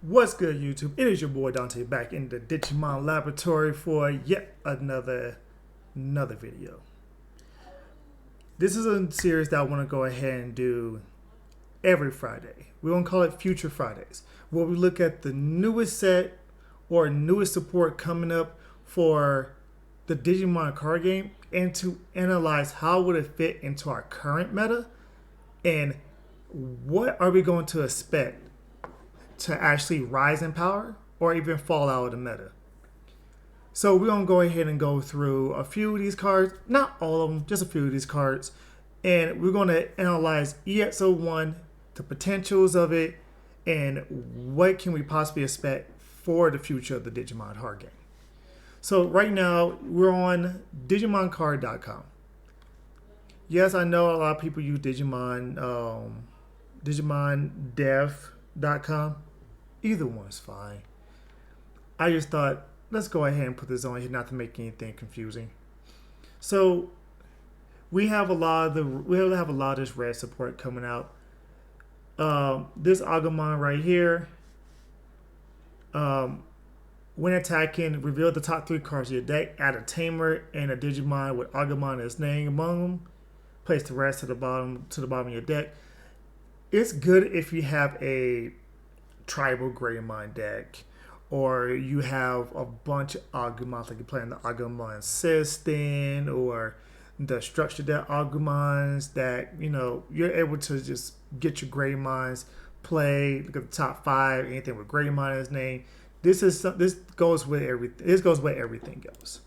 What's good, YouTube? It is your boy Dante back in the Digimon laboratory for yet another video. This is a series that I want to go ahead and do every Friday. We're going to call it Future Fridays, where we look at the newest set or newest support coming up for the Digimon card game and to analyze how would it fit into our current meta and what are we going to expect to actually rise in power or even fall out of the meta. So we're going to go ahead and go through a few of these cards, not all of them, just a few of these cards, and we're going to analyze EX-01, the potentials of it, and what can we possibly expect for the future of the Digimon card game. So right now, we're on DigimonCard.com. Yes, I know a lot of people use DigimonDev.com. Either one's fine. I just thought, let's go ahead and put this on here, not to make anything confusing. So we have a lot of this red support coming out. This Agumon right here. When attacking, reveal the top 3 cards of your deck. Add a Tamer and a Digimon with Agumon as name among them. Place the rest to the bottom of your deck. It's good if you have a tribal Greymon deck, or you have a bunch of Agumons, like you're playing the Agumon system, or the structure deck Agumons that you're able to just get your Greymons play. Look at the top 5, anything with Greymon in his name. This goes with everything. This goes where everything goes.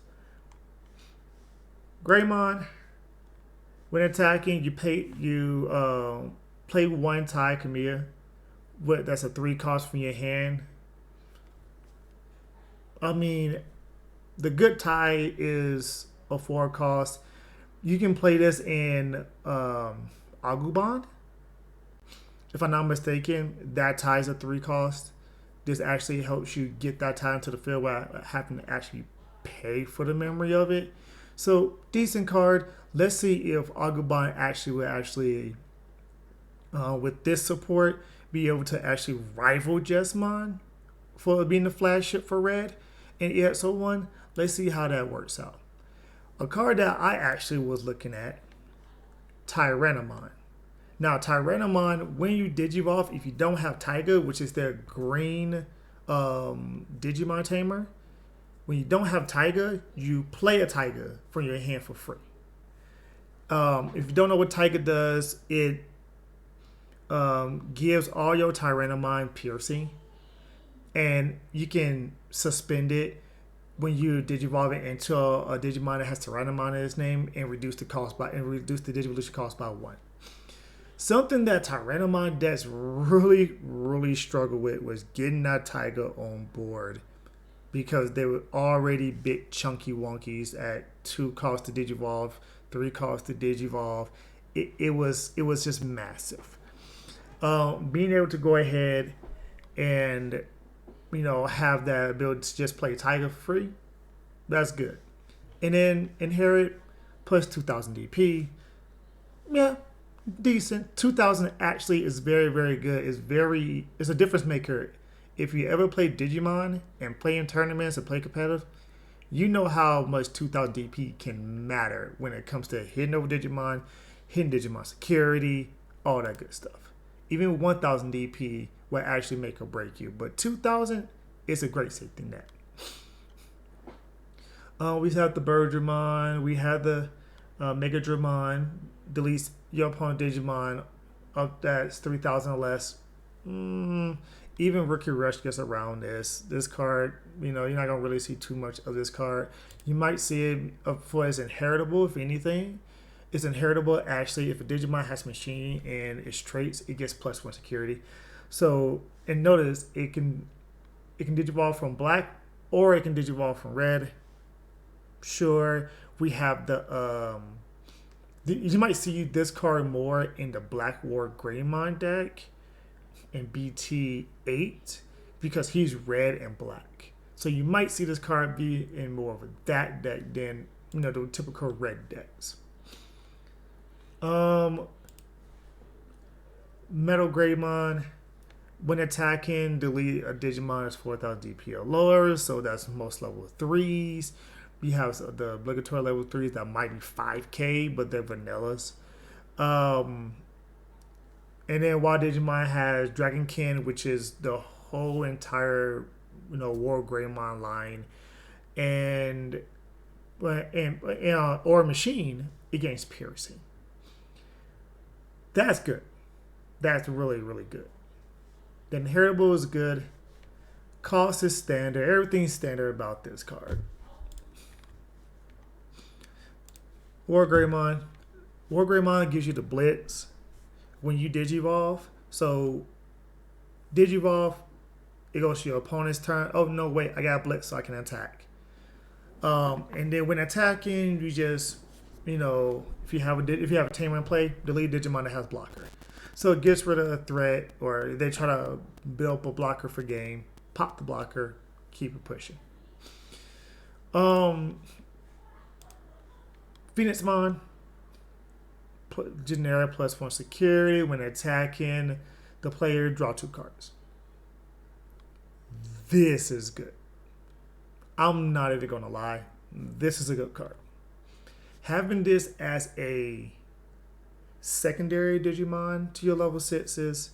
Greymon, when attacking, you play 1 Tai Kamiya. That's a 3 cost from your hand. I mean, the good Tai is a 4 cost. You can play this in Agumon. If I'm not mistaken, that Tai is a 3 cost. This actually helps you get that Tai into the field without having to actually pay for the memory of it. So, decent card. Let's see if Agumon with this support, be able to actually rival Jesmon for being the flagship for red in EX-01. Let's see how that works out. A card that I actually was looking at, Tyrannomon. Now, Tyrannomon, when you Digivolve, if you don't have Taiga, which is their green Digimon tamer, when you don't have Taiga, you play a Taiga from your hand for free. If you don't know what Taiga does, it gives all your Tyrannomon piercing, and you can suspend it when you Digivolve it into a Digimon that has Tyrannomon in its name and reduce the Digivolution cost by 1. Something that Tyrannomon decks really struggled with was getting that Taiga on board, because they were already big chunky wonkies at 2 costs to Digivolve, 3 costs to Digivolve. It was just massive. Being able to go ahead and have that ability to just play Taiga for free, that's good. And then Inherit plus 2000 DP, yeah, decent. 2000 actually is very good. It's a difference maker. If you ever play Digimon and play in tournaments and play competitive, you know how much 2000 DP can matter when it comes to hitting over Digimon, hitting Digimon security, all that good stuff. Even 1000 DP will actually make or break you, but 2000 is a great safety net. We have the WarGreymon, we have the Machinedramon. Deletes your opponent Digimon up that's 3000 or less. Even Rookie Rush gets around this card. You're not gonna really see too much of this card. You might see it for as inheritable, if anything. It's inheritable actually if a Digimon has machine and its traits, it gets +1 security. So, and notice it can Digivolve from black or it can Digivolve from red. Sure, we have you might see this card more in the black WarGreymon deck in BT8 because he's red and black. So you might see this card be in more of that deck than the typical red decks. Metal Greymon. When attacking, delete a Digimon is 4,000 DP or lower, so that's most level 3s. We have the obligatory level 3s that might be 5k, but they're vanillas. And then Wild Digimon has Dragonkin, which is the whole entire, WarGreymon line, and or Machine against Piercing. That's good. That's really, really good. The Inheritable is good. Cost is standard. Everything's standard about this card. WarGreymon. WarGreymon gives you the Blitz when you Digivolve. So, Digivolve, it goes to your opponent's turn. Oh, no, wait, I got a Blitz so I can attack. And then when attacking, you just, if you have a tamer in play, delete Digimon that has blocker. So it gets rid of a threat, or they try to build up a blocker for game, pop the blocker, keep it pushing. Phoenixmon, generic +1 security. When attacking, the player draw 2 cards. This is good. I'm not even gonna lie. This is a good card. Having this as a secondary Digimon to your level 6s,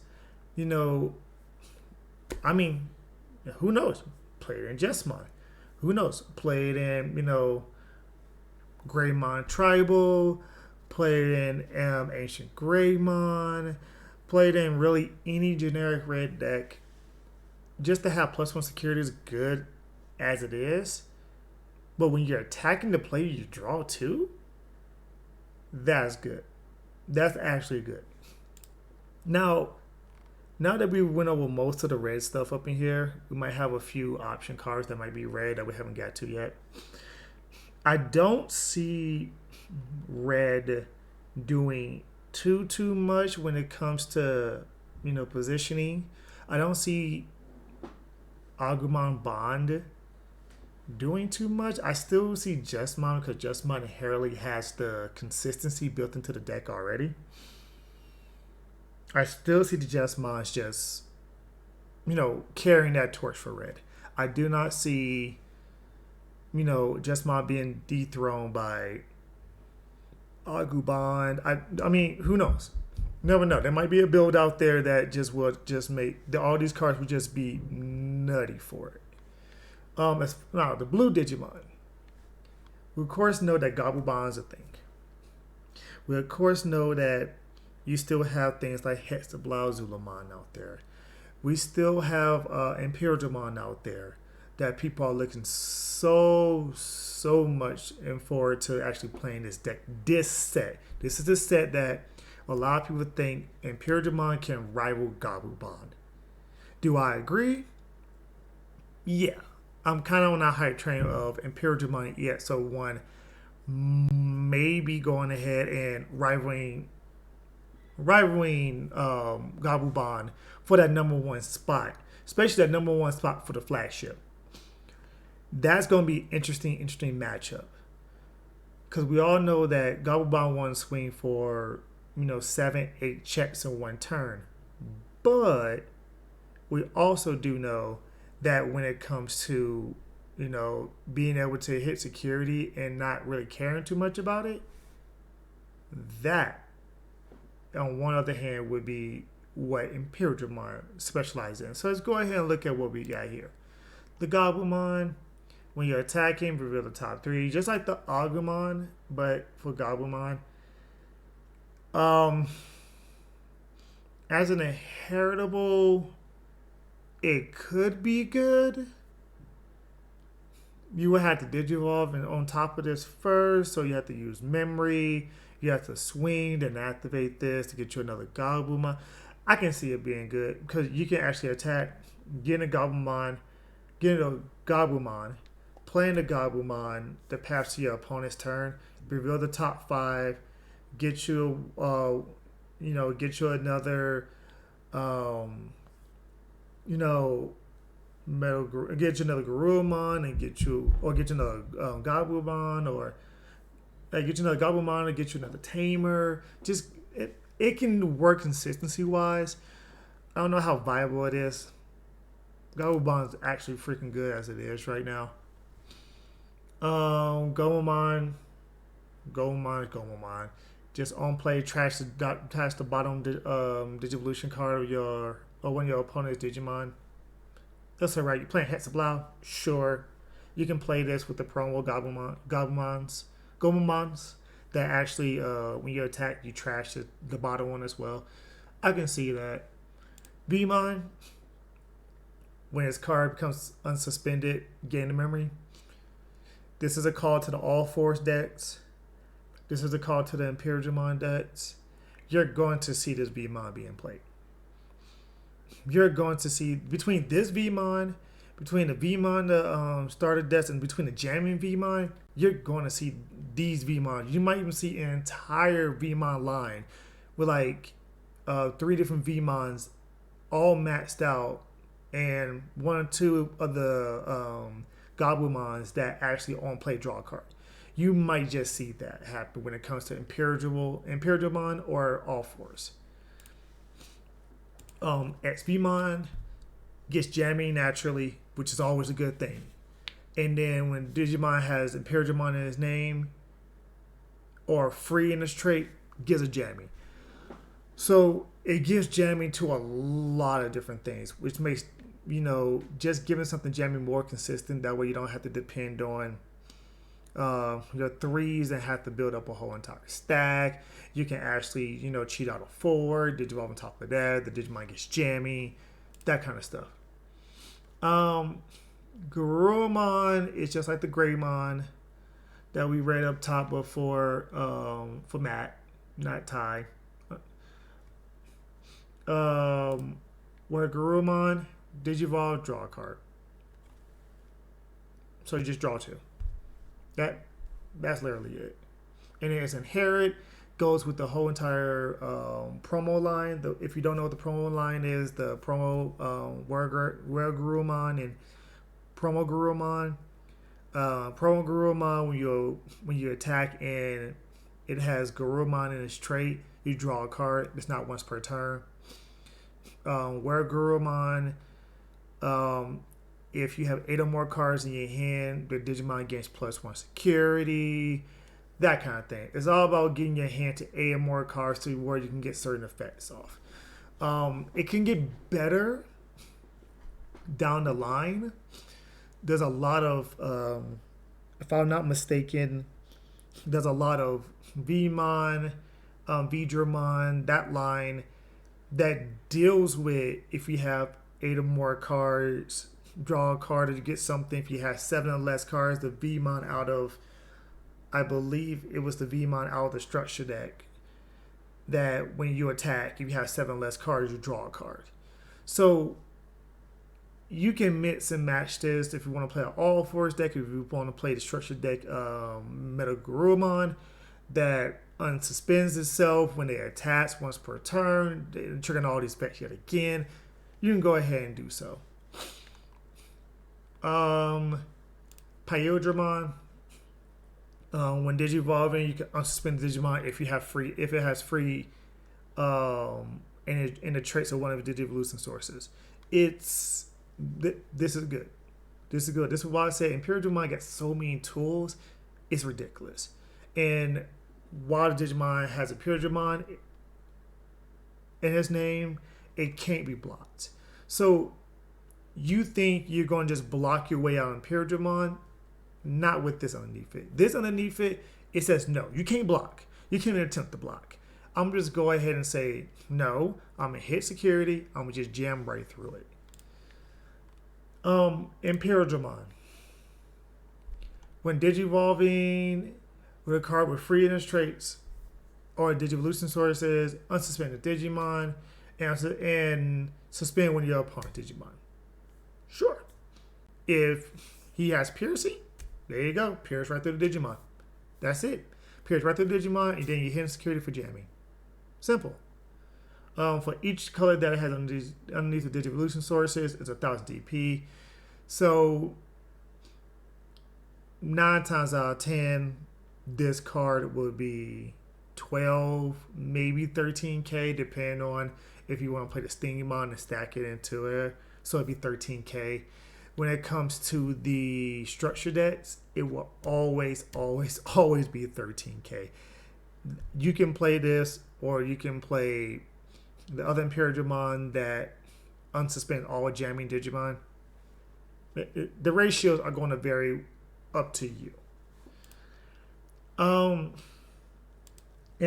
I mean, who knows? Play it in Jesmon. Who knows? Play it in, Greymon Tribal. Play it in Ancient Greymon. Play it in really any generic red deck. Just to have +1 security is good as it is. But when you're attacking the player, you draw 2? That's good. That's actually good. Now that we went over most of the red stuff up in here, we might have a few option cards that might be red that we haven't got to yet. I don't see red doing too much when it comes to, positioning. I don't see Agumon Bond doing too much. I still see Jesmon because Jesmon inherently has the consistency built into the deck already. I still see the Jesmons just, carrying that torch for red. I do not see, Jesmon being dethroned by Agumon. I mean, who knows? Never know. There might be a build out there that just would just make all these cards would just be nutty for it. Now the blue Digimon. We of course know that Gabumon is a thing. We of course know that you still have things like Hexablauzulomon out there. We still have Imperialdramon out there that people are looking so much in forward to actually playing this deck. This set. This is the set that a lot of people think Imperialdramon can rival Gabumon. Do I agree? Yeah. I'm kind of on that hype train of Imperialdramon EX-01 maybe going ahead and rivaling Gabumon for that #1 spot, especially that #1 spot for the flagship. That's going to be interesting matchup, because we all know that Gabumon won swing for 7-8 checks in one turn, but we also do know that when it comes to being able to hit security and not really caring too much about it, that on one other hand would be what Imperialdramon specializes in. So let's go ahead and look at what we got here. The Gabumon, when you're attacking, reveal the top 3, just like the Agumon, but for Gabumon. As an inheritable, it could be good. You would have to Digivolve and on top of this first, so you have to use memory. You have to swing, then activate this to get you another Gabumon. I can see it being good because you can actually attack, getting a Gabumon, playing the Gabumon that paths to your opponent's turn, reveal the top 5, get you another, get you another Garurumon and get you another Gabumon, or get you another Gabumon and get you another Tamer. Just it can work consistency wise. I don't know how viable it is. Gabumon is actually freaking good as it is right now. Gomamon, Gomamon. Just on play, trash the bottom Digivolution card of your or one of your opponent's Digimon. That's alright. You're playing Hexablow? Sure. You can play this with the promo Gomamons that actually, when you attack, you trash the bottom one as well. I can see that. Vmon, when his card becomes unsuspended, gain the memory. This is a call to the All Force decks. This is a call to the Imperialdramon decks. You're going to see this Vmon being played. You're going to see between this Vmon, between the Vmon, the starter decks, and between the jamming Vmon, you're going to see these Vmon. You might even see an entire Vmon line with like 3 different Vmons all maxed out, and 1 or 2 of the Gabumons that actually on play draw a card. You might just see that happen when it comes to Imperialdramon or All Force. XVmon gets jamming naturally, which is always a good thing. And then when Digimon has Imperialdramon in his name or free in his trait, gives a jamming. So it gives jamming to a lot of different things, which makes, just giving something jamming more consistent. That way you don't have to depend on your 3s and have to build up a whole entire stack. You can actually, cheat out a 4, Digivolve on top of that, the Digimon gets jammy, that kind of stuff. Garurumon is just like the Greymon that we read up top before for Matt, not Ty. Where Garurumon, Digivolve, draw a card. So you just draw 2. That's literally it. And then it's Inherit, goes with the whole entire promo line. If you don't know what the promo line is, the promo WarGreymon and promo Garurumon. Promo Garurumon, when you attack and it has Garurumon in its trait, you draw a card. It's not once per turn. WarGreymon, if you have 8 or more cards in your hand, the Digimon gains +1 security, that kind of thing. It's all about getting your hand to 8 or more cards to where you can get certain effects off. It can get better down the line. There's a lot of, if I'm not mistaken, there's a lot of Vmon, Vdramon, that line that deals with if you have 8 or more cards, draw a card or you get something. If you have 7 or less cards, the Vmon out of, I believe it was the Vmon out of the structure deck, that when you attack, if you have 7 or less cards, you draw a card. So you can mix and match this if you want to play an All Force deck, if you want to play the structure deck Metal Garurumon that unsuspends itself when they attach once per turn, triggering all these effects yet again. You can go ahead and do so. Imperialdramon, when Digivolving, you can unsuspend Digimon if it has free in the traits of one of the Digivolution sources. This is good. This is good. This is why I say Imperialdramon gets so many tools, it's ridiculous. And while the Digimon has Imperialdramon in his name, it can't be blocked. So you think you're going to just block your way out of Imperialdramon? Not with this underneath it. This underneath it, it says no. You can't block. You can't attempt to block. I'm just go ahead and say no. I'm gonna hit security. I'm gonna just jam right through it. Imperialdramon. When Digivolving with a card with free in its traits or Digivolution sources, unsuspend the Digimon and suspend one of your opponent Digimon. Sure. If he has piercing, there you go. Pierce right through the Digimon. That's it. Pierce right through the Digimon, and then you hit security for jamming. Simple. For each color that it has underneath the Digivolution sources, it's 1,000 DP. So 9 times out of 10, this card would be 12, maybe 13K, depending on if you want to play the Stingmon and stack it into it. So it'd be 13k. When it comes to the structure decks, it will always, always, always be 13k. You can play this, or you can play the other Imperialdramon that unsuspend all jamming Digimon. The ratios are going to vary up to you. And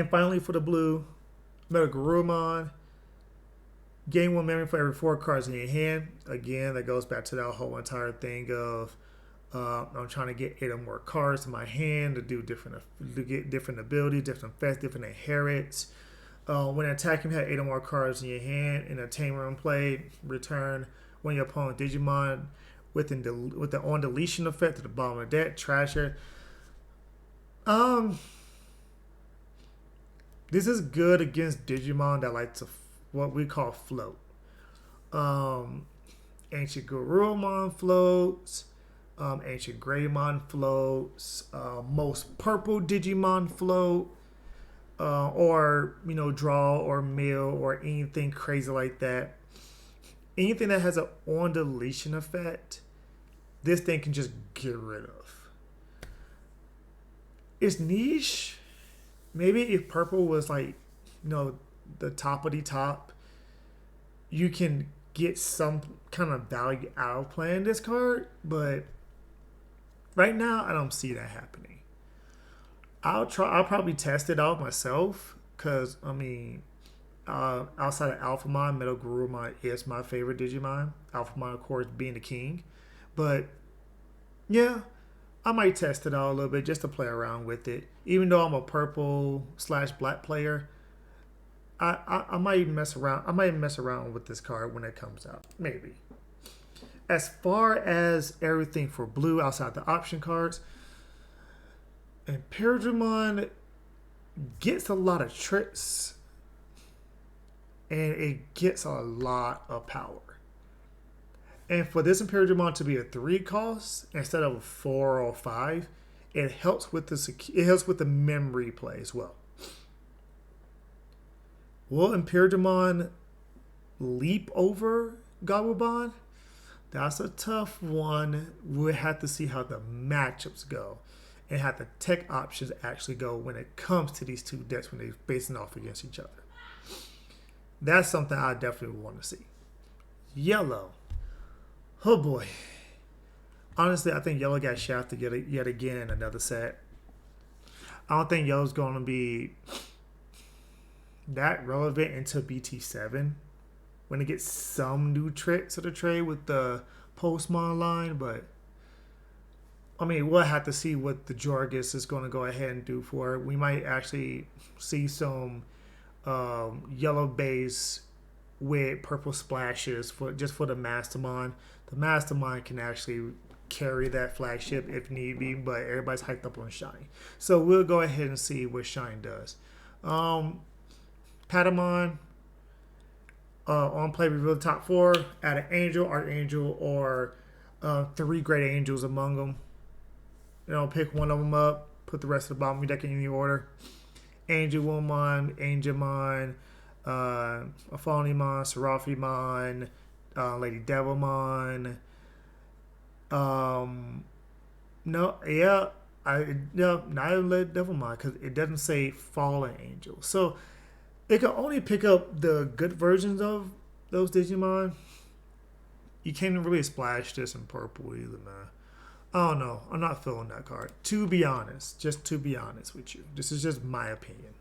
finally, for the blue, WarGreymon. Gain 1 memory for every 4 cards in your hand. Again, that goes back to that whole entire thing of I'm trying to get 8 or more cards in my hand to get different abilities, different effects, different inherits. When attacking, you have 8 or more cards in your hand. In a tamer in play, return one of your opponent's Digimon with the on deletion effect to the bottom of the deck. Trash it. This is good against Digimon that like to what we call float. Ancient Garurumon floats. Ancient Greymon floats. Most purple Digimon float. Or draw or mill or anything crazy like that. Anything that has an on deletion effect, this thing can just get rid of. It's niche. Maybe if purple was like, the top of the top, you can get some kind of value out of playing this card. But right now, I don't see that happening. I'll probably test it out myself because, outside of Alphamon, Metal Garurumon is my favorite Digimon. Alphamon, of course, being the king. But, yeah, I might test it out a little bit just to play around with it. Even though I'm a purple/black player, I might even mess around. I might mess around with this card when it comes out. Maybe. As far as everything for blue outside the option cards, Imperialdramon gets a lot of tricks and it gets a lot of power. And for this Imperialdramon to be a 3 cost instead of a 4 or 5, it helps with the memory play as well. Will Imperialdramon leap over Gabumon? That's a tough one. We'll have to see how the matchups go and how the tech options actually go when it comes to these two decks when they're facing off against each other. That's something I definitely want to see. Yellow. Oh boy. Honestly, I think Yellow got shafted yet again in another set. I don't think Yellow's going to be that relevant until BT7 when it gets some new tricks of the trade with the Postmon line, but we'll have to see what the Jorgus is going to go ahead and do for it. We might actually see some yellow base with purple splashes for the Mastermon. The Mastermon can actually carry that flagship if need be, but everybody's hyped up on Shine. So we'll go ahead and see what Shine does. Patamon, on play, reveal the top 4. Add an Angel, Archangel, or 3 Great Angels among them. Pick one of them up, put the rest of the bottom of your deck in any order. Angelmon, Angelmon, Aphonemon, Seraphimon, Lady Devilmon. Not even Lady Devilmon because it doesn't say Fallen Angel. So it can only pick up the good versions of those Digimon. You can't really splash this in purple either, man. I don't know. I'm not feeling that card. To be honest. Just to be honest with you. This is just my opinion.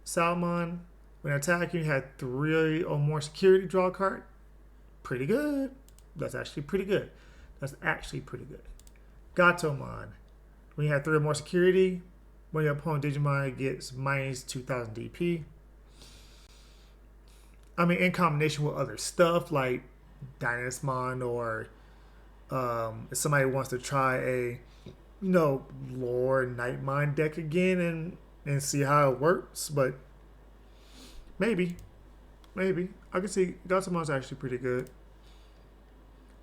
Salmon, when attacking, you had 3 or more security, draw a card. Pretty good. That's actually pretty good. Gatomon, when you have 3 or more security, when your opponent Digimon gets minus 2000 DP. In combination with other stuff like Dynasmon, or if somebody wants to try a Lore Nightmind deck again and see how it works, but maybe I can see Gatomon's actually pretty good.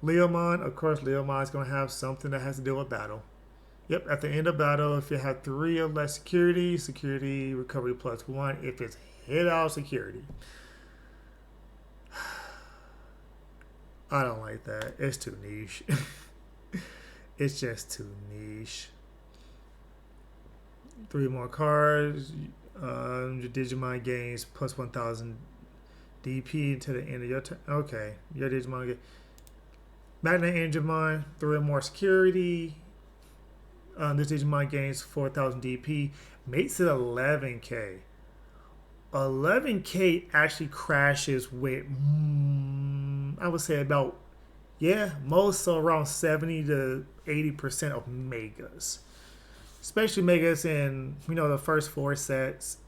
Leomon, of course, Leomon's going to have something that has to deal with battle. Yep, at the end of battle, if you have 3 or less security recovery +1. If it's hit out security. I don't like that. It's too niche. It's just too niche. 3 more cards. Your Digimon gains plus 1,000 DP until the end of your turn. Okay, your Digimon get Machinedramon, 3 more security. This Digimon gains 4,000 DP, makes it 11k. 11k actually crashes with, I would say about, most so around 70 to 80% of megas. Especially megas in, the first 4 sets.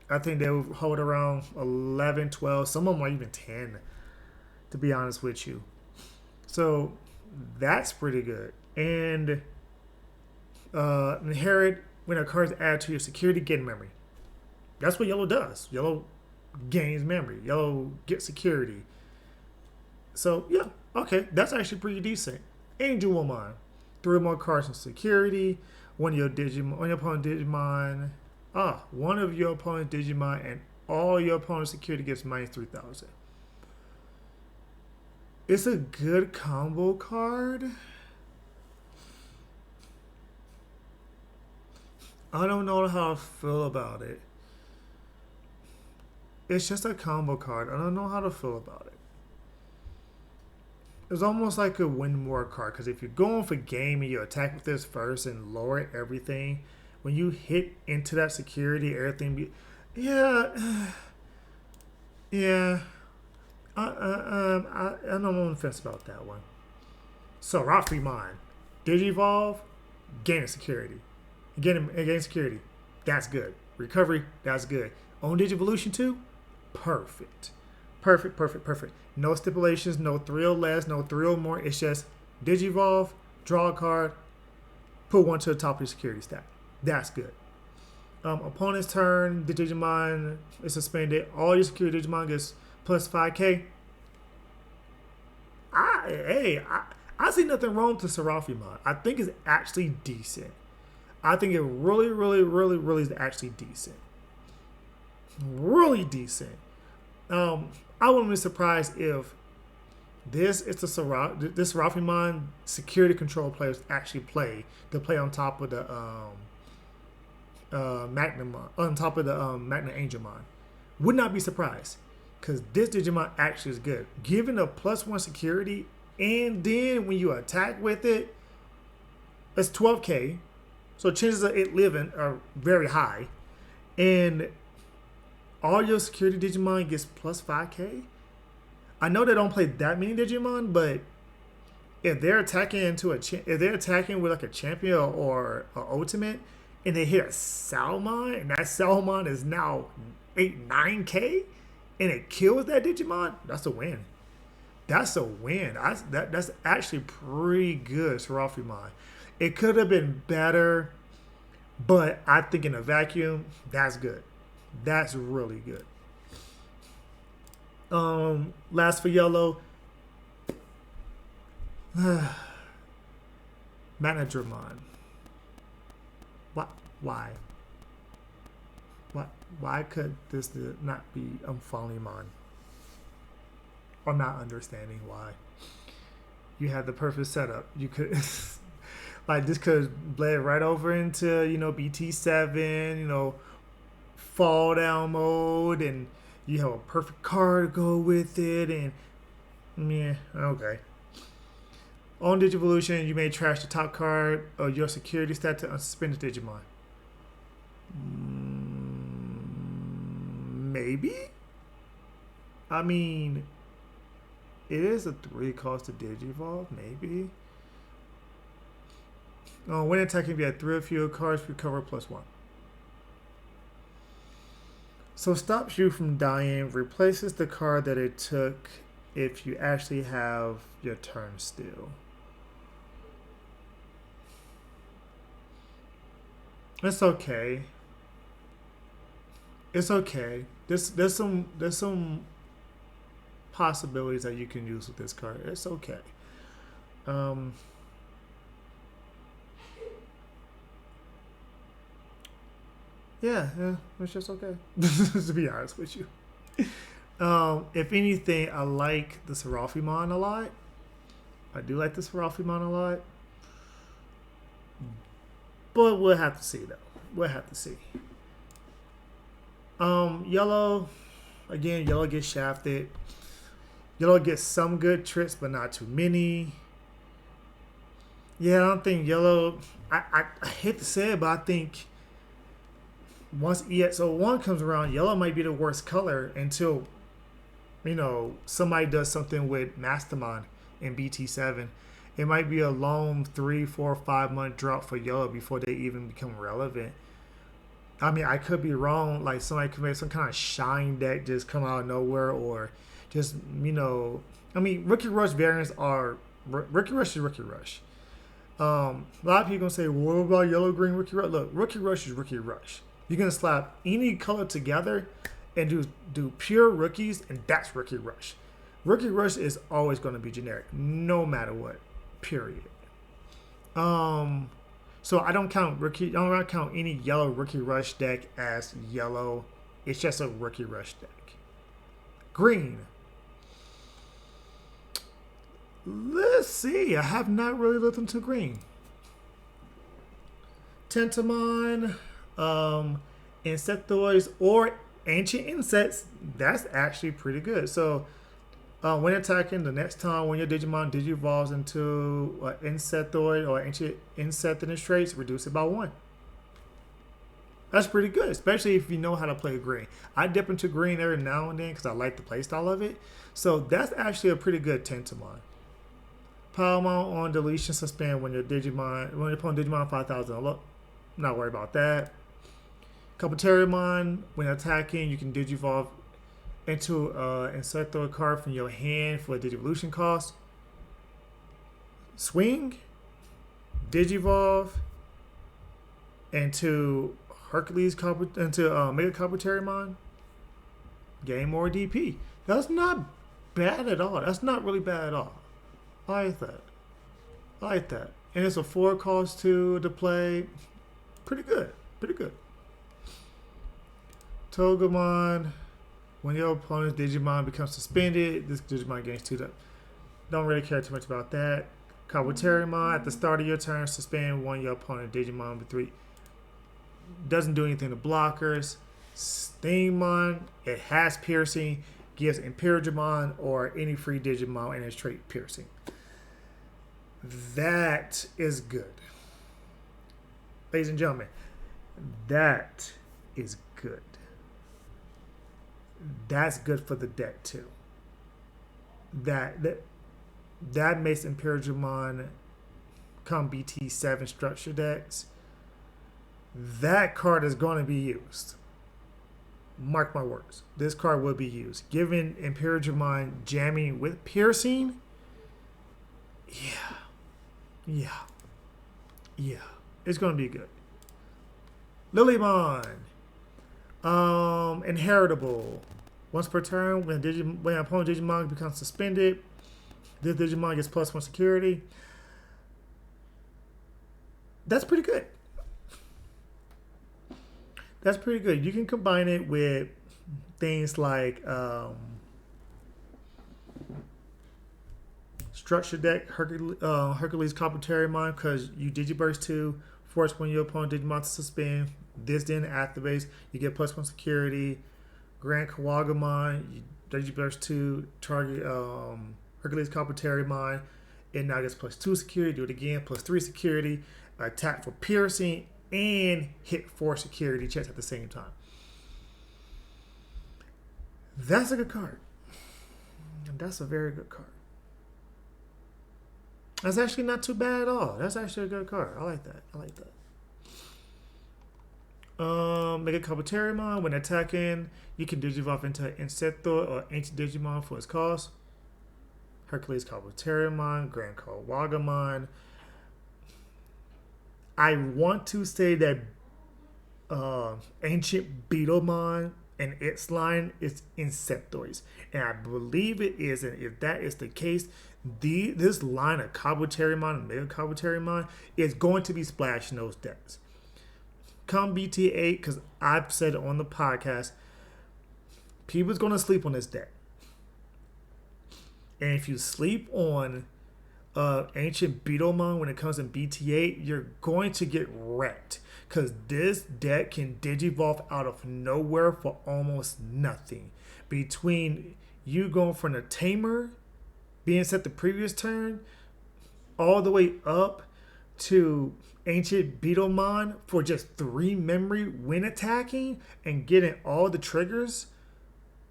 I think they will hold around 11, 12, some of them are even 10, to be honest with you. So that's pretty good. And inherit when a card is added to your security, gain memory. That's what yellow does. Yellow gains memory. Yellow gets security. So yeah, okay, that's actually pretty decent. Angelomon, 3 more cards in security. One of your Digimon, on your opponent's Digimon. One of your opponent's Digimon and all your opponent's security gets minus 3,000. It's a good combo card. I don't know how to feel about it. It's just a combo card. I don't know how to feel about it. It's almost like a win more card, because if you're going for game and you attack with this first and lower everything, when you hit into that security, everything I don't know on the fence about that one. So Rafimon, Digivolve, gain security. Gain security. That's good. Recovery, that's good. On Digivolution 2, perfect. Perfect. No stipulations, no 3 or less, no 3 or more. It's just Digivolve, draw a card, put 1 to the top of your security stack. That's good. Opponent's turn, the Digimon is suspended. All your security Digimon gets plus 5k. I see nothing wrong with the Serafimon. I think it's actually decent. I think it really is actually decent. Really decent. I wouldn't be surprised if this Serafimon security control players actually play. They play on top of the Machinedramon. Would not be surprised, because this Digimon actually is good. Given a +1 security, and then when you attack with it, it's 12k. So chances of it living are very high. And all your security Digimon gets plus 5k. I know they don't play that many Digimon, but if they're attacking with like a champion or an ultimate, and they hit a Salmon, and that Salmon is now 9k, and it kills that Digimon, that's a win. That's a win. That's actually pretty good, Serafimon. It could have been better, but I think in a vacuum, that's good. That's really good. Last for yellow, Machinedramon. Why? Why could this not be Untitled? I'm not understanding why. You had the perfect setup. You could like this could bled right over into BT7, fall down mode, and you have a perfect card to go with it, and okay. On Digivolution, you may trash the top card of your security stat to unsuspended Digimon. Maybe? I mean, it is a 3 cost to Digivolve, maybe. When attacking, if you have 3 or fewer cards, recover +1. So stops you from dying, replaces the card that it took if you actually have your turn still. It's okay. It's okay. There's some possibilities that you can use with this card. It's okay. Yeah, it's just okay. To be honest with you. If anything, I like the Seraphimon a lot. I do like the Seraphimon a lot. But we'll have to see though. We'll have to see. Yellow, again, yellow gets shafted. Yellow gets some good tricks, but not too many. Yeah, I don't think yellow. I hate to say it, but I think once EX-01 comes around, yellow might be the worst color until somebody does something with Mastermon in BT7. It might be a long 3, 4, 5 month drop for yellow before they even become relevant. I mean, I could be wrong. Like somebody could make some kind of shine deck just come out of nowhere, or just I mean, Rookie Rush variants are Rookie Rush is Rookie Rush. A lot of people gonna say, "What about yellow, green, Rookie Rush?" Look, Rookie Rush is Rookie Rush. You're gonna slap any color together and do pure rookies, and that's Rookie Rush. Rookie Rush is always gonna be generic, no matter what. Period. So I don't count any yellow Rookie Rush deck as yellow. It's just a Rookie Rush deck. Green. Let's see. I have not really looked into green. Tentamon, Insectoids, or Ancient Insects. That's actually pretty good. So when attacking, the next time when your Digimon Digivolves into an Insectoid or Ancient Insect in its traits, reduce it by 1. That's pretty good, especially if you know how to play green. I dip into green every now and then because I like the playstyle of it. So that's actually a pretty good Tentamon. Palmon on deletion, suspend when your opponent Digimon 5,000. Look, not worried about that. Kabuterimon, when attacking, you can Digivolve into Insectoid card from your hand for a Digivolution cost. Swing, Digivolve into Mega Kabuterimon. Gain more DP. That's not bad at all. That's not really bad at all. I like that. And it's a 4 cost to play. Pretty good. Togemon. When your opponent's Digimon becomes suspended, this Digimon gains 2. Don't really care too much about that. Kabuterimon, at the start of your turn, suspend one of your opponent's Digimon with 3. Doesn't do anything to blockers. Stingmon, it has piercing. Gives Imperialdramon or any free Digimon in its trait piercing. That is good. Ladies and gentlemen, that is good. That's good for the deck too. That makes Imperialdramon come BT7 structure decks. That card is going to be used. Mark my words. This card will be used. Given Imperialdramon jamming with piercing, yeah. It's going to be good. Lilymon. Inheritable. Once per turn, when an opponent Digimon becomes suspended, this Digimon gets +1 security. That's pretty good. You can combine it with things like structure deck, Hercules Kabuterimon, because you Digiburst 2, force when your opponent Digimon to suspend. This then activates, you get +1 security. Grand Kawagamon, you Digiburst 2, target Hercules Kabuterimon, it now gets +2 security. Do it again, +3 security. Attack for piercing and hit 4 security checks at the same time. That's a good card. That's a very good card. That's actually not too bad at all. That's actually a good card. I like that. Mega Kabuterimon, when attacking, you can Digivolve into Insectoid or Ancient Digimon for its cost. Hercules Kabuterimon, Grand Kawagamon. I want to say that Ancient Beetlemon and its line is Insectoids. And I believe it is. And if that is the case, this line of Kabuterimon and Mega Kabuterimon is going to be splashing those decks. come BT8, because I've said it on the podcast, people's going to sleep on this deck. And if you sleep on Ancient Beetlemon when it comes in BT8, you're going to get wrecked. Because this deck can Digivolve out of nowhere for almost nothing. Between you going from the Tamer being set the previous turn all the way up to Ancient Beetlemon for just 3 memory when attacking and getting all the triggers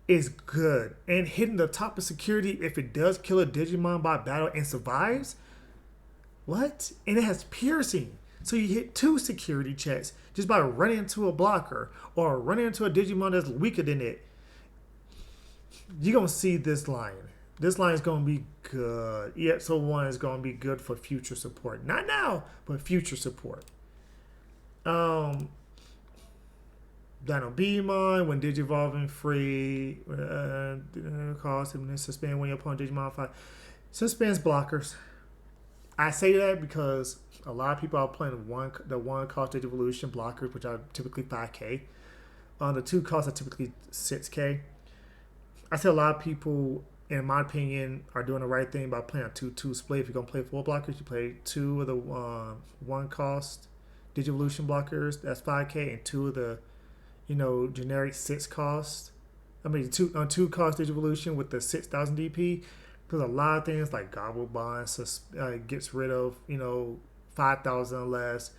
is good. And hitting the top of security if it does kill a Digimon by battle and survives. What? And it has piercing. So you hit 2 security checks just by running into a blocker or running into a Digimon that's weaker than it. You're going to see this line. This line is going to be good. EX-01 is going to be good for future support. Not now, but future support. Dino Beamon, when Digivolving free, cost him to suspend when your opponent Digimon 5. Suspends blockers. I say that because a lot of people are playing the one cost Digivolution blockers, which are typically 5K. The 2 costs are typically 6K. I say a lot of people, in my opinion, are doing the right thing by playing a 2-2 split. If you're going to play 4 blockers, you play 2 of the 1 cost Digivolution blockers, that's 5K, and 2 of the generic 6 cost. I mean, 2 cost Digivolution with the 6,000 DP. Because a lot of things like Gobblebond gets rid of, 5,000 or less.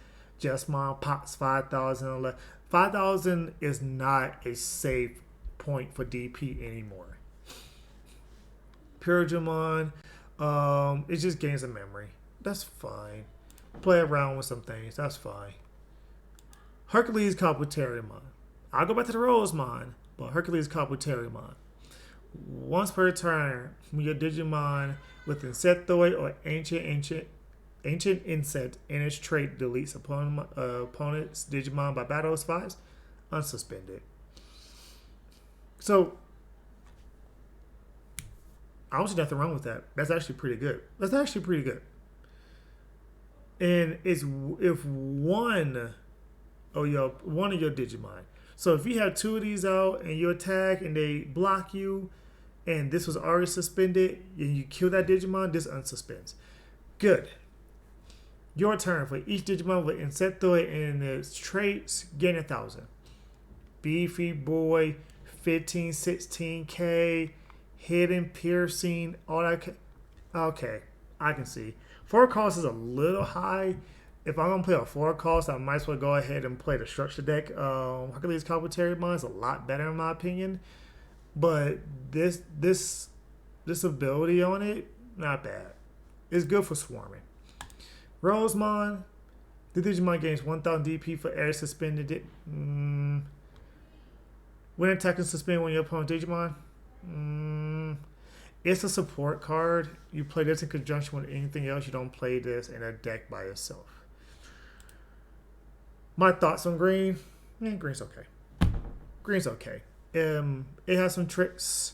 Jessmon pops 5,000 or less. 5,000 is not a safe point for DP anymore. Imperialdramon, it just gains a memory. That's fine. Play around with some things. That's fine. Hercules Kabuterimon. I'll go back to the Rosemon, but Hercules Kabuterimon. Once per turn, when your Digimon with Insectoid or Ancient Insect in its trait deletes opponent's Digimon by battle is 5, unsuspended. So, I don't see nothing wrong with that. That's actually pretty good. And it's if one of your Digimon. So if you have 2 of these out and you attack and they block you, and this was already suspended, and you kill that Digimon, this unsuspends. Good. Your turn. For each Digimon with Insectoid and its traits, gain 1,000. Beefy Boy, 15, 16K, hidden, piercing, all that. Okay, I can see. 4 cost is a little high. If I'm going to play a 4 cost, I might as well go ahead and play the structure deck. Hercules Kabuterimon is a lot better in my opinion. But this ability on it, not bad. It's good for swarming. Rosemon, the Digimon gains 1,000 DP for every suspended it. When attacking, suspend when your opponent Digimon. It's a support card. You play this in conjunction with anything else. You don't play this in a deck by itself. My thoughts on green? Green's okay. It has some tricks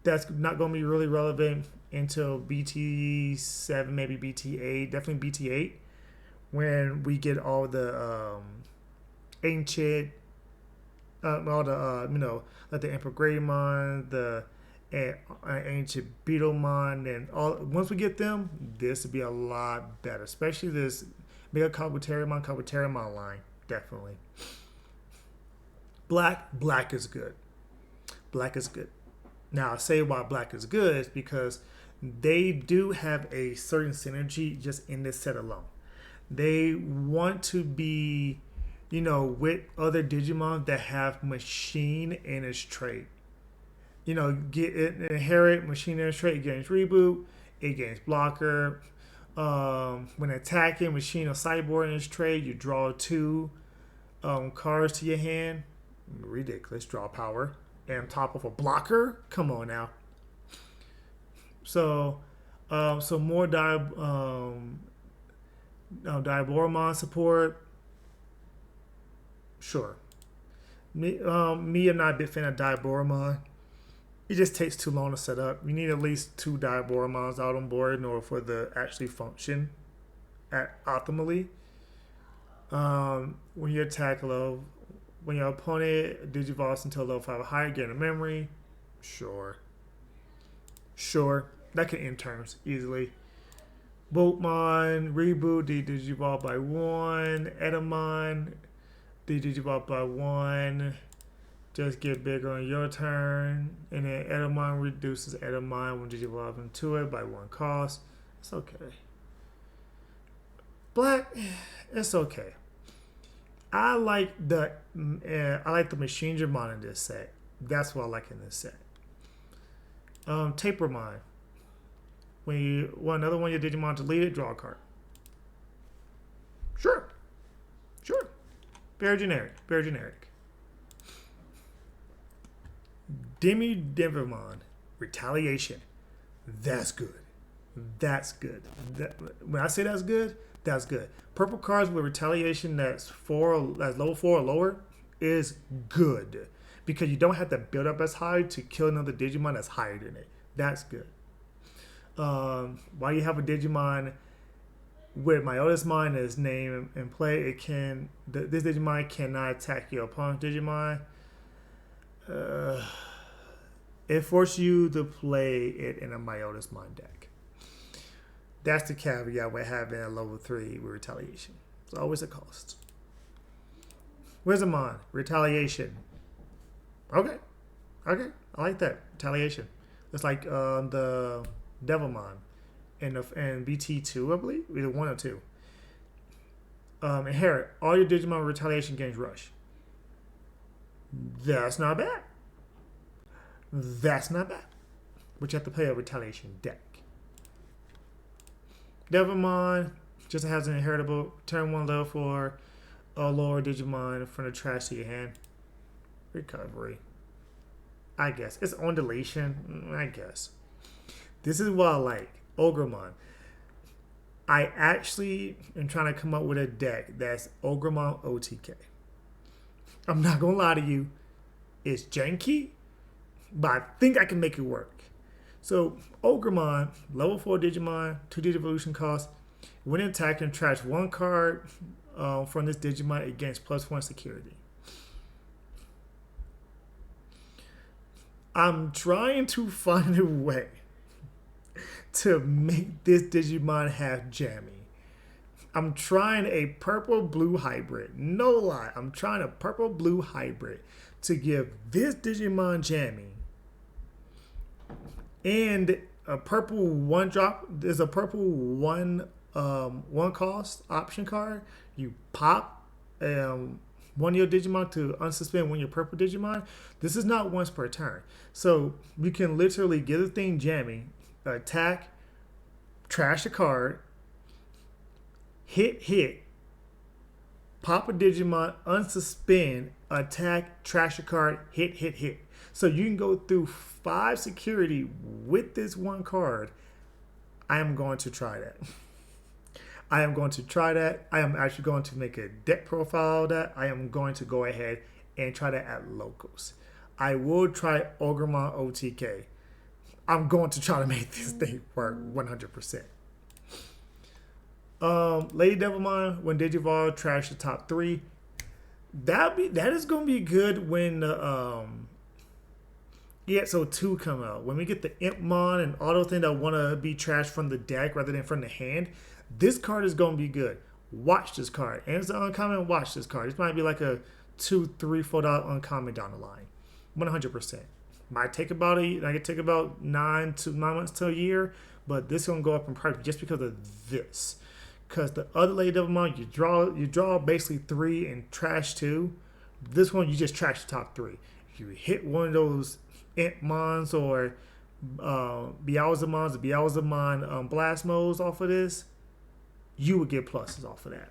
that's not going to be really relevant until BT7, maybe BT8, definitely BT8, when we get all the ancient, all the like the WarGreymon, the ancient Beetlemon, and all. Once we get them, this would be a lot better, especially this Mega Kabuterimon line, definitely. Black is good. Now, I say why black is good is because they do have a certain synergy just in this set alone. They want to be, with other Digimon that have machine in its trait. Get it, inherit machine in its trait, it gains reboot, it gains blocker. When attacking machine or cyborg in its trait, you draw 2 cards to your hand. Ridiculous draw power. And on top of a blocker? Come on now. So more Diaboromon support. Sure. I'm not a big fan of Diaboromon. It just takes too long to set up. You need at least 2 Diaboromons out on board in order for the actually function optimally. When you attack low, when your opponent digivolves into a level 5 or higher, gain a memory. Sure. Sure. That can end turns easily. Boltmon, reboot, digivolve by 1. Edamon, digivolve by 1. Just get bigger on your turn. And then Edamon reduces Edamon when digivolve into it by 1 cost. It's okay. Black, it's okay. I like the Machinedramon in this set. That's what I like in this set. Tapermon. When you want another one of your Digimon deleted, draw a card. Sure. Sure. Very generic. Very generic. Demon, Retaliation. That's good. That's good. When I say that's good, that's good. Purple cards with Retaliation that's level 4 or lower is good. Because you don't have to build up as high to kill another Digimon that's higher than it. That's good. While you have a Digimon with Myodasmon's name in play, this Digimon cannot attack your opponent's Digimon. It forces you to play it in a Myodasmon deck. That's the caveat with having a level 3 with Retaliation. It's always a cost. Wizardmon, Retaliation. Okay. I like that. Retaliation. It's like the Devilmon and BT2, I believe. Either 1 or 2. Inherit. All your Digimon with Retaliation gains Rush. That's not bad. That's not bad. But you have to play a Retaliation deck. Devilmon just has an inheritable. Turn 1 level 4 or lower Digimon from the trash to your hand. Recovery. I guess. It's on deletion. I guess. This is what I like. Ogremon. I actually am trying to come up with a deck that's Ogremon OTK. I'm not going to lie to you. It's janky, but I think I can make it work. So, Ogremon, level 4 Digimon, 2 Digivolution cost. When attacking, trash 1 card from this Digimon against +1 security. I'm trying to find a way to make this Digimon have Jammy. I'm trying a purple-blue hybrid. No lie, I'm trying a purple-blue hybrid to give this Digimon Jammy. And a purple 1-drop. There's a purple 1 cost option card. You pop one of your Digimon to unsuspend one of your purple Digimon. This is not once per turn. So you can literally get a thing Jammy, attack, trash a card, hit, pop a Digimon, unsuspend, attack, trash a card, hit. So you can go through 5 security with this 1 card. I am going to try that. I am actually going to make a deck profile of that. I am going to go ahead and try that at locals. I will try Ogremon OTK. I'm going to try to make this thing work 100%. Lady Devilmon, when Digivolve, trash the top 3. That is going to be good when the EX-02 come out. When we get the Impmon and auto thing that want to be trashed from the deck rather than from the hand, this card is going to be good. Watch this card. And it's an uncommon, watch this card. This might be like a $2, $3, $4 uncommon down the line. 100%. Might take about 9 months to a year, but this is going to go up in price just because of this. Because the other Lady Devilmon, you draw basically 3 and trash 2. This one, you just trash the top 3. If you hit one of those Impmons or Beelzemons, Blast modes off of this, you would get pluses off of that.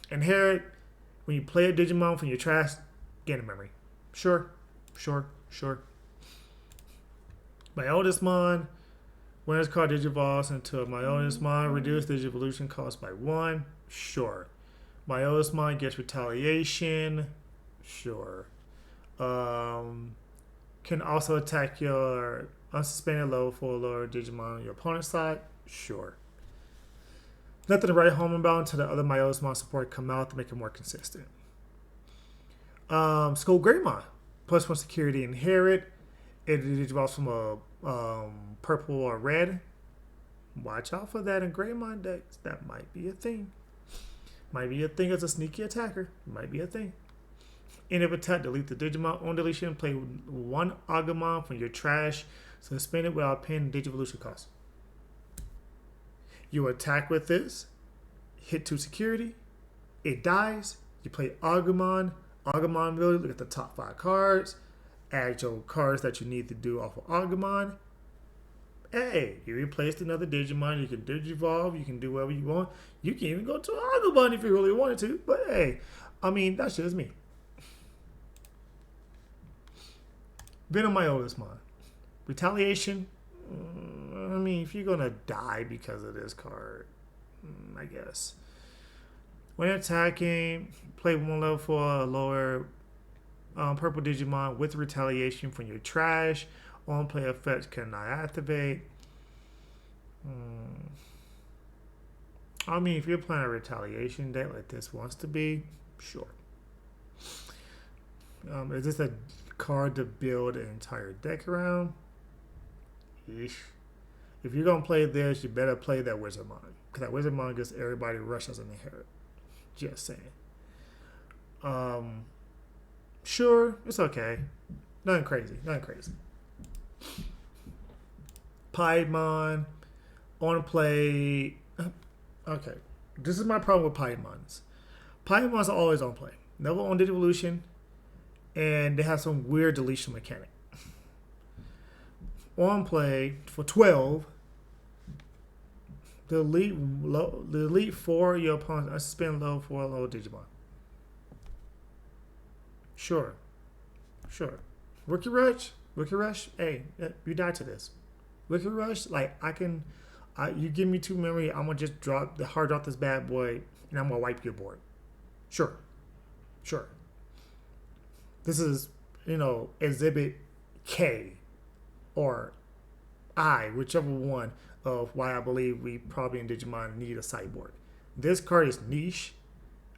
Inherit, when you play a Digimon from your trash, gain a memory. Sure. Myodasmon, when this card digivolves into a Myodasmon, reduce Digivolution cost by 1. Sure. Myodasmon gets Retaliation. Sure. Can also attack your unsuspended level 4 lower Digimon on your opponent's side. Sure. Nothing to write home about until the other Myosmon support come out to make it more consistent. SkullGreymon. +1 security inherit. It evolves from a purple or red. Watch out for that in Greymon decks. That might be a thing. Might be a thing as a sneaky attacker. Might be a thing. End of attack, delete the Digimon on deletion. Play 1 Agumon from your trash. Suspend it without paying the Digivolution cost. You attack with this. Hit 2 security. It dies. You play Agumon. Agumon ability. Look at the top 5 cards. Add your cards that you need to do off of Agumon. Hey, you replaced another Digimon. You can Digivolve. You can do whatever you want. You can even go to Agumon if you really wanted to. But hey, I mean, that's just me. Venom, my oldest mon. Retaliation. I mean, if you're gonna die because of this card, I guess. When attacking, play 1 level 4 lower purple Digimon with retaliation from your trash. On play effects cannot activate. I mean, if you're playing a retaliation deck like this wants to be, sure. Is this a card to build an entire deck around? Eesh. If you're gonna play this, you better play that Wizardmon, because that Wizardmon gets everybody rushes and inherit. Just saying. Sure, it's okay. Nothing crazy. Nothing crazy. Piedmon on play. Okay, this is my problem with Piedmons. Piedmons are always on play. Never on Digivolution, and they have some weird deletion mechanic. On play for 12. Delete 4 your opponent's suspend low 4 low Digimon. Sure. Rookie Rush. Hey, you died to this. Rookie Rush, like you give me 2 memory, I'm gonna just hard drop this bad boy, and I'm gonna wipe your board. Sure. This is, exhibit K or I, whichever one of why I believe we probably in Digimon need a sideboard. This card is niche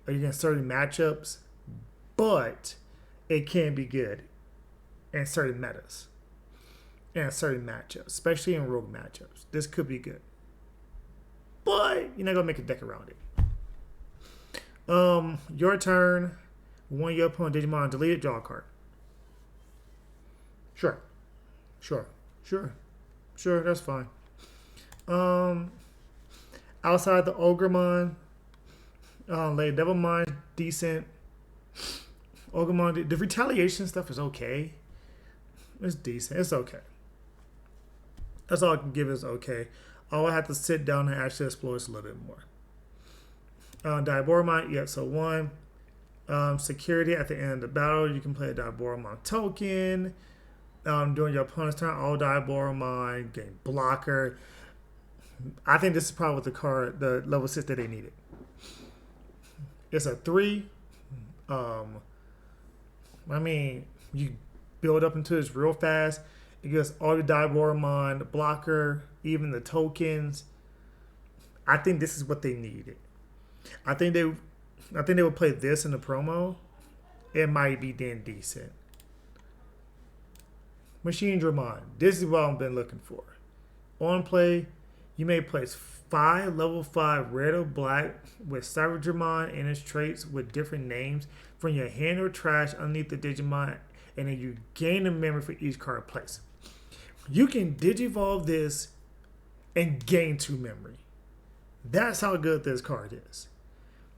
against certain matchups, but it can be good in certain metas and certain matchups, especially in rogue matchups. This could be good, but you're not gonna make a deck around it. Your turn. One your opponent Digimon delete it, draw a card. Sure, that's fine. Outside the Ogremon, Lady Devilmon, decent. Ogremon, the retaliation stuff is okay. It's decent. It's okay. That's all I can give is okay. I'll have to sit down and actually explore this a little bit more. Diaboromon, EX-01. Security at the end of the battle, you can play a Diaboromon token. During your opponent's turn, all Diaboromon gain blocker. I think this is probably what the level 6 that they needed. It's a 3. I mean, you build up into this real fast. It gives all the Diaboromon, the blocker, even the tokens. I think this is what they needed. I think they would play this in the promo. It might be then decent. Machinedramon. This is what I've been looking for. On play, you may place 5 level 5 red or black with Savagedramon and its traits with different names from your hand or trash underneath the Digimon, and then you gain a memory for each card placed. You can Digivolve this and gain 2 memory. That's how good this card is.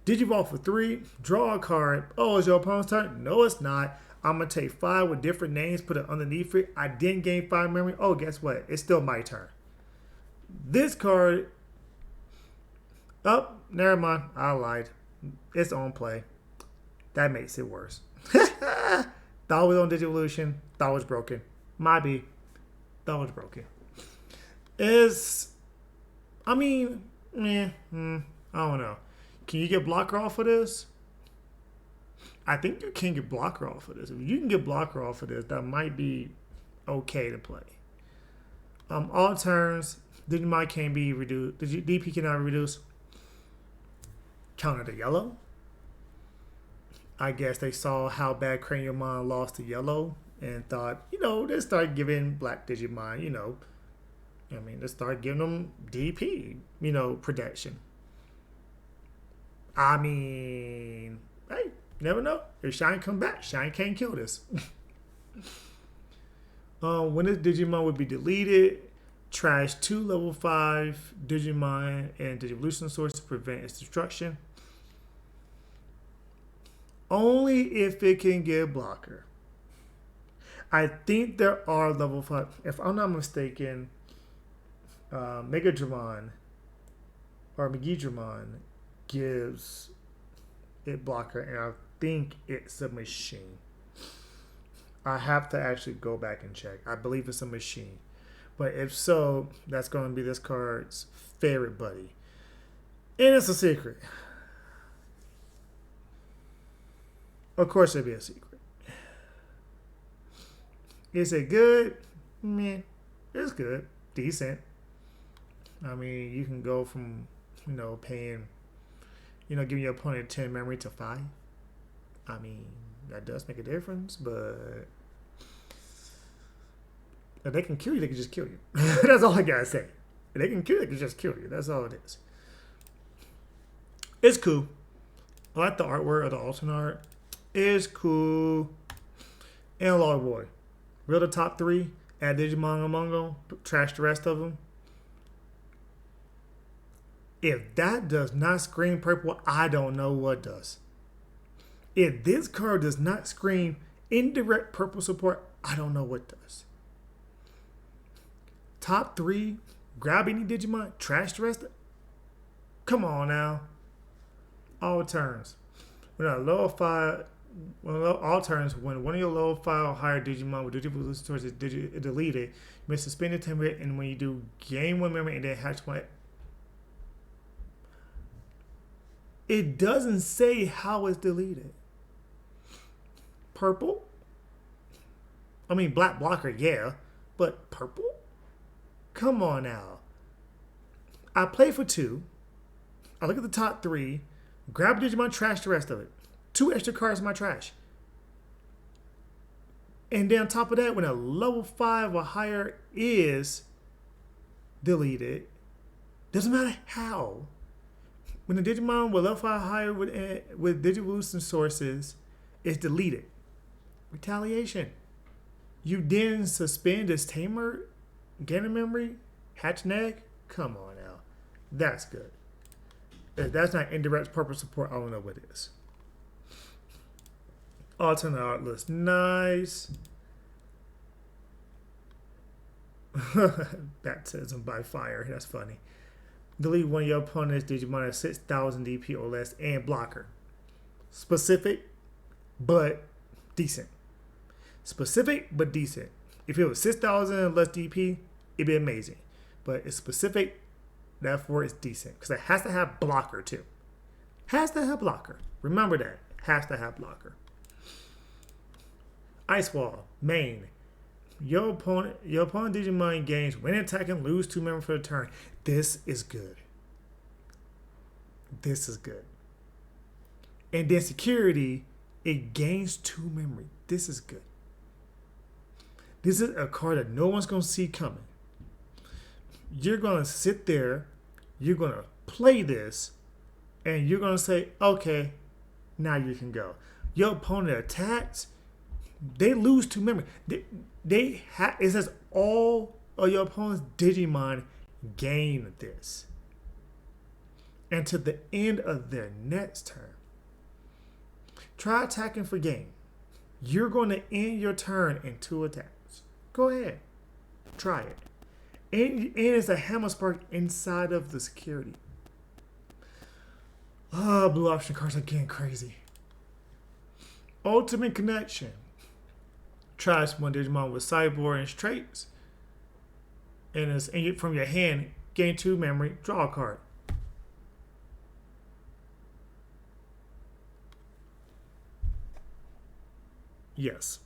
Digivolve for 3, draw a card. Oh, it's your opponent's turn? No, it's not. I'm going to take 5 with different names, put it underneath it. I didn't gain 5 memory. Oh, guess what? It's still my turn. This card... Oh, never mind. I lied. It's on play. That makes it worse. Thought it was on Digivolution. Thought it was broken. Might be. Thought it was broken. I don't know. Can you get blocker off of this? I think you can get blocker off of this. If you can get blocker off of this, that might be okay to play. All turns, Digimon can be reduced. The DP cannot be reduced. counter to yellow. I guess they saw how bad Craniumon lost to yellow and thought, let's start giving black Digimon, let's start giving them DP, protection. I mean, hey, never know. If Shine come back, Shine can't kill this. When this Digimon would be deleted, trash 2 level 5 Digimon and Digivolution source to prevent its destruction. Only if it can get blocker. I think there are level 5. If I'm not mistaken, Megadramon or Megidramon gives it blocker, and I think it's a machine. I have to actually go back and check. I believe it's a machine. But if so, that's going to be this card's favorite buddy. And it's a secret. Of course it'd be a secret. Is it good? Meh. It's good. Decent. I mean, you can go from, paying, giving your opponent 10 memory to 5. I mean, that does make a difference, but if they can kill you, they can just kill you. That's all I gotta say. If they can kill you, they can just kill you. That's all it is. It's cool. I like the artwork of the alternate art. It's cool. Analog Boy. Real the top 3. Add Digimon among them. Trash the rest of them. If that does not scream purple, I don't know what does. If this card does not scream indirect purple support, I don't know what does. Top 3, grab any Digimon, trash the rest. Come on now. All turns. When all turns, when one of your low 5 or higher Digimon with Digivolution source is deleted, you may suspend your template, and when you do, gain 1 memory and then hatch 1. It doesn't say how it's deleted. Purple? I mean, black blocker, yeah. But purple? Come on now. I play for 2. I look at the top 3. Grab Digimon, trash the rest of it. 2 extra cards in my trash. And then on top of that, when a level 5 or higher is deleted, doesn't matter how. When the Digimon with level 5 or higher with Digivolution sources is deleted. Retaliation. You then suspend this tamer, gain a memory, hatch neg. Come on now. That's good. If that's not indirect purple support, I don't know what is. Alternate art looks nice. Baptism by fire. That's funny. Delete one of your opponent's Digimon at 6,000 DP or less and blocker. Specific, but decent. Specific, but decent. If it was 6,000 and less DP, it'd be amazing. But it's specific, therefore it's decent. Because it has to have blocker too. Has to have blocker. Remember that. Has to have blocker. Ice Wall, main. Your opponent Digimon gains when attacking, lose 2 memory for the turn. This is good. This is good. And then security, it gains 2 memory. This is good. This is a card that no one's going to see coming. You're going to sit there, you're going to play this, and you're going to say, okay, now you can go. Your opponent attacks, they lose 2 memory. It says all of your opponent's Digimon gain this. And to the end of their next turn, try attacking for gain. You're going to end your turn in 2 attacks. Go ahead. Try it. And it's a hammer spark inside of the security. Blue option cards are getting crazy. Ultimate Connection. Try one Digimon with Cyborg and traits. And from your hand, gain 2 memory, draw a card. Yes.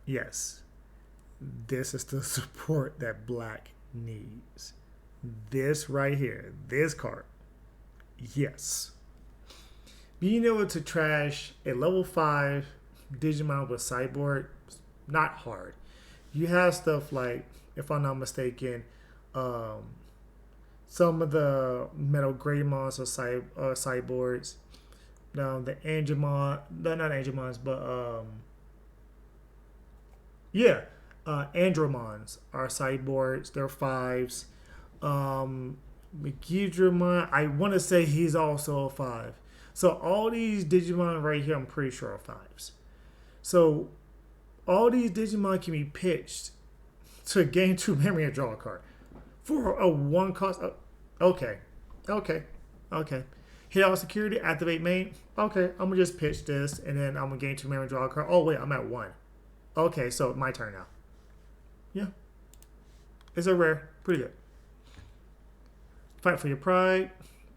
Yes. This is the support that black needs. This right here, this card. Yes. Being able to trash a level 5 Digimon with sideboard, not hard. You have stuff like, if I'm not mistaken, some of the Metal Greymons are sideboards. Now the Angemon, no, not Angemons, but yeah, Andromons are sideboards. They're 5s. Machinedramon, I want to say he's also a 5. So all these Digimon right here, I'm pretty sure are 5s. So all these Digimon can be pitched to gain 2 memory and draw a card for a 1 cost. Okay. Hit out security, activate main. Okay, I'm gonna just pitch this, and then I'm gonna gain 2 memory and draw a card. Oh wait, I'm at 1. Okay, so my turn now. Yeah, it's a rare, pretty good. Fight for your pride.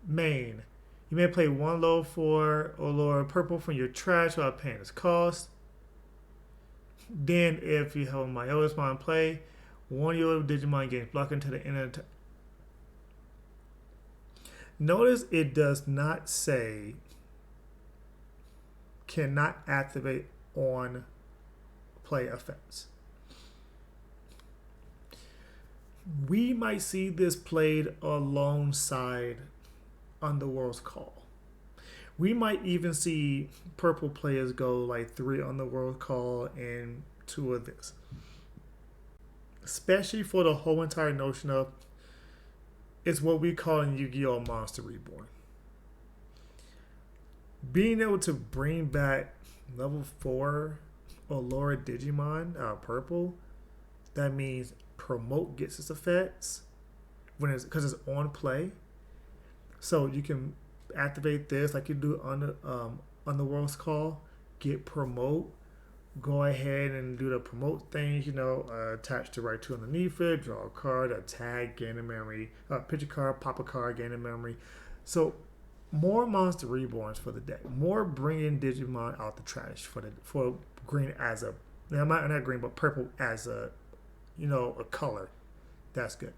Main. You may play 1 low 4 or lower purple from your trash without paying its cost. Then, if you have my Eldersmon in play, 1 yellow Digimon gains block until the end of the Notice it does not say cannot activate on play effects. We might see this played alongside Underworld's Call. We might even see purple players go like 3 Underworld's Call and 2 of this. Especially for the whole entire notion of it's what we call in Yu-Gi-Oh! Monster Reborn. Being able to bring back level 4 or lower Digimon out of purple, that means promote gets its effects when because it's on play. So you can activate this like you do on the World's Call, get promote, go ahead and do the promote things, attach the right to underneath it, draw a card, a tag, gain a memory, pitch a card, pop a card, gain a memory. So more Monster Reborns for the deck, more bringing Digimon out the trash for green as a, not green, but purple as a color. That's good.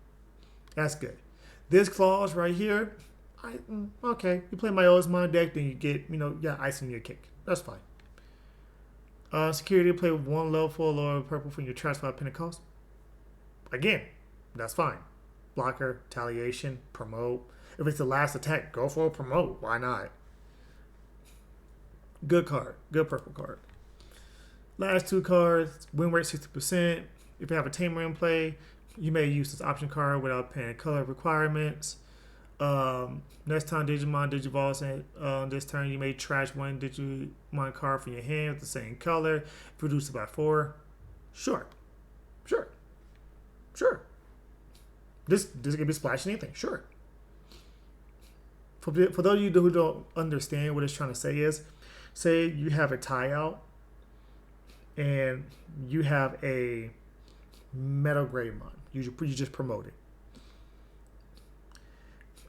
This clause right here, okay, you play my Osmon deck, then you get, icing your cake. That's fine. Security, play 1 low 4 lower purple from your trash without paying cost. Again, that's fine. Blocker, retaliation, promote. If it's the last attack, go for a promote. Why not? Good card. Good purple card. Last 2 cards, win rate 60%. If you have a tamer in play, you may use this option card without paying color requirements. Next time Digimon Digivolves on this turn, you may trash 1 Digimon card from your hand with the same color. Reduce it by 4. Sure. This can be splashing anything. Sure. For those of you who don't understand what it's trying to say is, say you have a tie out and you have a Metal Greymon. You just promote it.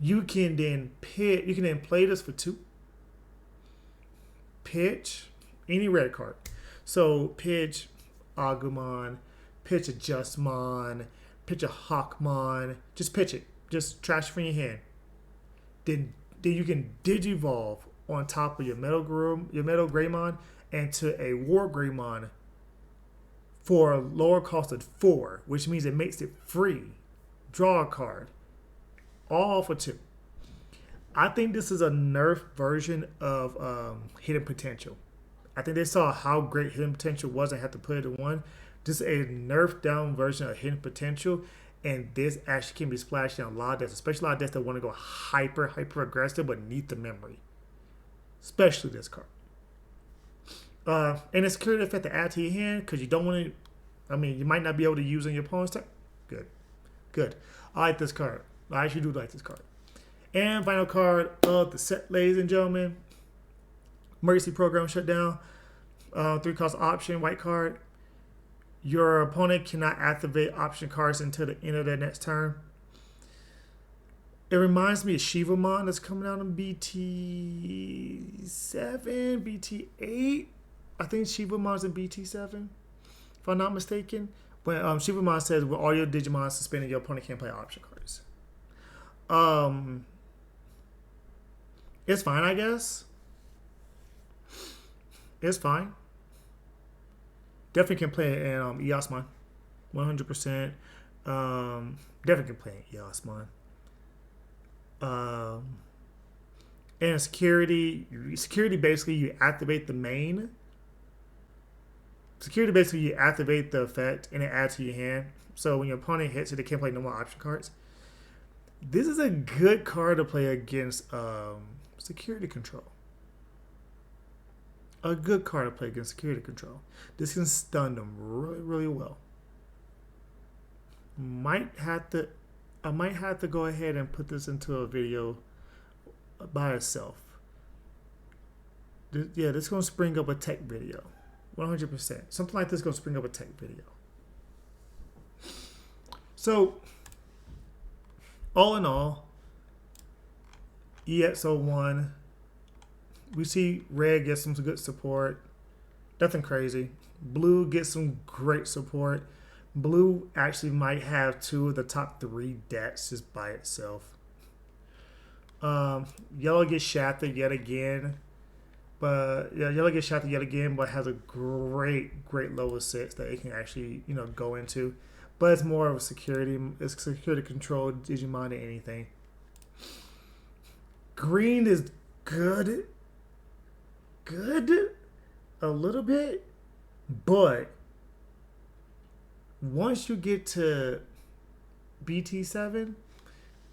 You can then play this for 2. Pitch any red card. So pitch Agumon, pitch a Justmon, pitch a Hawkmon. Just pitch it. Just trash it from your hand. Then you can Digivolve on top of your Metal Greymon into a WarGreymon for a lower cost of 4, which means it makes it free. Draw a card. All for 2. I think this is a nerf version of Hidden Potential. I think they saw how great Hidden Potential was and had to put it in 1. This is a nerfed down version of Hidden Potential, and this actually can be splashed in a lot of decks, especially a lot of decks that want to go hyper aggressive but need the memory. Especially this card. And it's security effect to add to your hand because you don't want to. You might not be able to use on your opponent's turn. Good. I like this card. I actually do like this card. And final card of the set, ladies and gentlemen. Emergency program shutdown. 3 cost option, white card. Your opponent cannot activate option cards until the end of their next turn. It reminds me of Shivamon that's coming out in BT7, BT8. I think Shivamon's in BT7, if I'm not mistaken. When Shivamon says, with all your Digimon suspended, your opponent can't play option cards. It's fine, I guess. It's fine. Definitely can play it in EOSmon. 100%. Definitely can play in EOSmon. And security basically you activate the main. Security basically you activate the effect and it adds to your hand. So when your opponent hits it, they can't play no more option cards. This is a good card to play against security control. A good card to play against security control. This can stun them really, really well. I might have to go ahead and put this into a video by itself. This is going to spring up a tech video. 100%. Something like this is going to spring up a tech video. So, all in all, EX-01, we see red get some good support. Nothing crazy. Blue gets some great support. Blue actually might have 2 of the top 3 decks just by itself. Yellow gets shafted yet again. But yeah, yellow gets shafted yet again, but has a great level 6 that it can actually, go into. But it's more of a security control Digimon than anything. Green is good. A little bit. But once you get to BT7,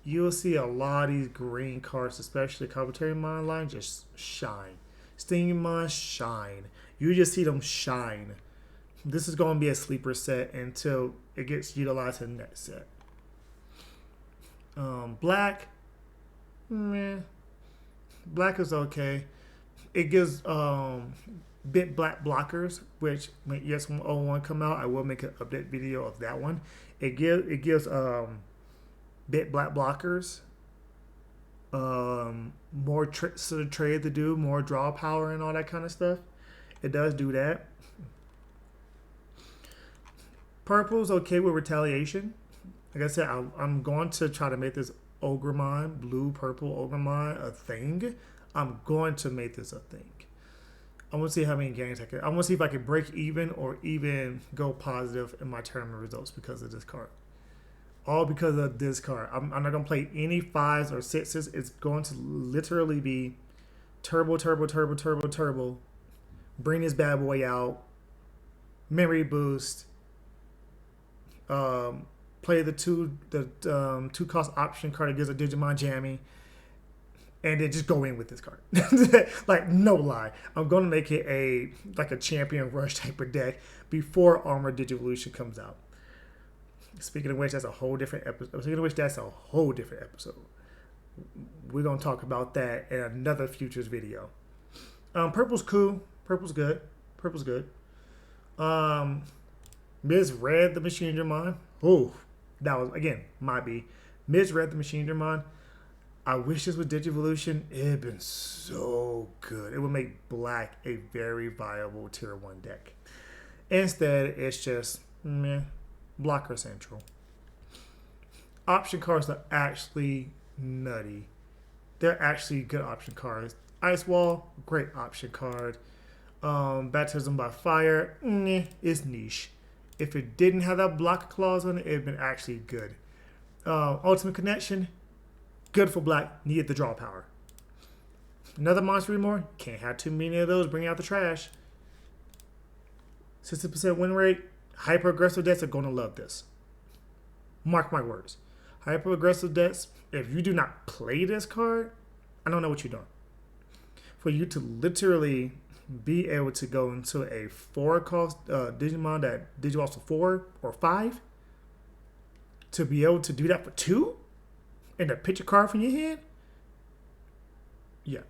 you'll see a lot of these green cards, especially the Complementary line, just shine. Stingmon shine. You just see them shine. This is going to be a sleeper set until it gets utilized in the next set. Black, meh. Black is okay. It gives bit black blockers, which when EX-01 come out, I will make an update video of that one. It gives bit black blockers, more tricks to the trade to do, more draw power and all that kind of stuff. It does do that. Purple's okay with retaliation. Like I said, I'm going to try to make this WarGreymon, blue-purple WarGreymon, a thing. I'm going to make this a thing. I want to see how many games I can. I want to see if I can break even or even go positive in my tournament results because of this card. All because of this card. I'm not going to play any 5s or 6s. It's going to literally be turbo. Bring this bad boy out. Memory boost. Play the two cost option card that gives a Digimon Jammy. And then just go in with this card. Like, no lie. I'm going to make it a champion rush type of deck before Armored Digivolution comes out. Speaking of which, that's a whole different episode. We're going to talk about that in another futures video. Purple's cool. Purple's good. Ms. Red the Machinedramon. Oh, that was, again, might be. Ms. Red the Machinedramon. I wish this was Digivolution. It had been so good. It would make black a very viable tier 1 deck. Instead, it's just meh, blocker central. Option cards are actually nutty. They're actually good option cards. Ice Wall, great option card. Baptism by Fire, it's niche. If it didn't have that blocker clause on it, it'd been actually good. Ultimate Connection, good for black, needed the draw power. Another Monster Remore, can't have too many of those, bring out the trash. 60% win rate, hyper aggressive decks are going to love this. Mark my words. Hyper aggressive decks, if you do not play this card, I don't know what you're doing. For you to literally be able to go into a 4 cost Digimon that Digivolves to 4 or 5, to be able to do that for 2? And to pitch a card from your hand? Yeah.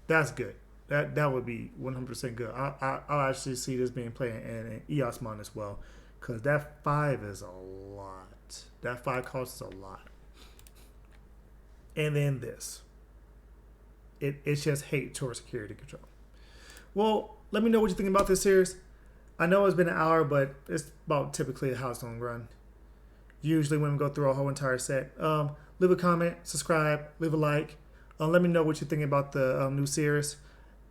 That's good. That would be 100% good. I'll actually see this being played in EOSmon as well. Because that 5 is a lot. That 5 costs a lot. And then this. It's just hate towards security control. Well, let me know what you think about this series. I know it's been an hour, but it's about typically how it's going to run. Usually when we go through a whole entire set. Leave a comment, subscribe, leave a like. Let me know what you think about the new series.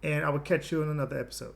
and I will catch you in another episode.